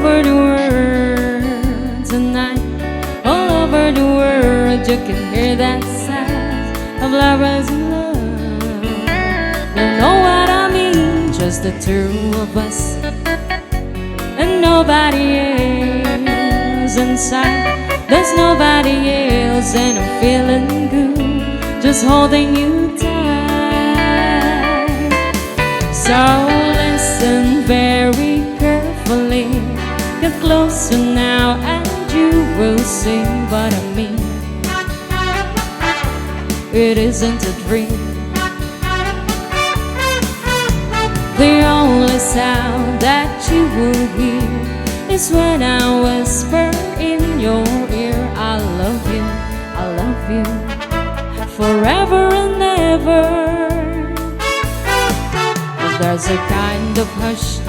over the world tonight. All over the world you can hear that sound of lovers in love. You know what I mean, just the two of us and nobody else inside. There's nobody else and I'm feeling good, just holding you tight. So listen very carefully, get closer now and you will see what I mean. It isn't a dream. The only sound that you will hear is when I whisper in your ear, I love you, I love you, forever and ever. There's a kind of hush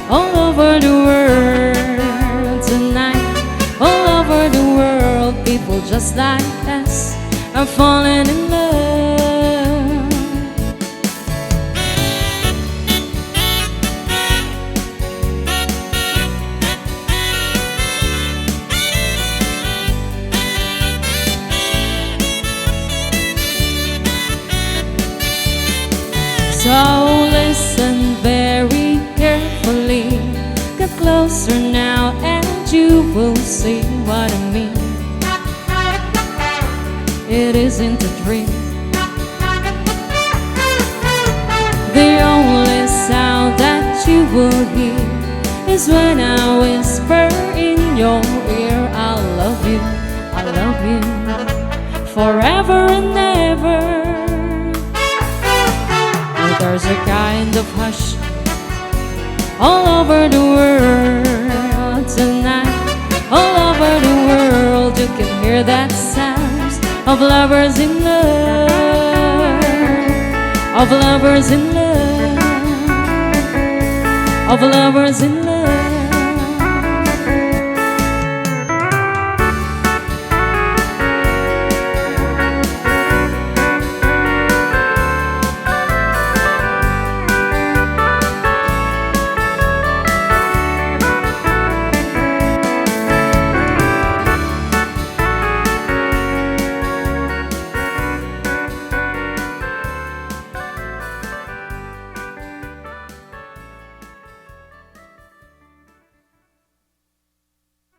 all over the world tonight. All over the world, people just like us are falling in love. So listen very carefully, get closer now and you will see what I mean. It isn't a dream. The only sound that you will hear is when I whisper in your ear, I love you, forever and ever. There's a kind of hush all over the world tonight. All over the world you can hear that sound of lovers in love, of lovers in love, of lovers in love.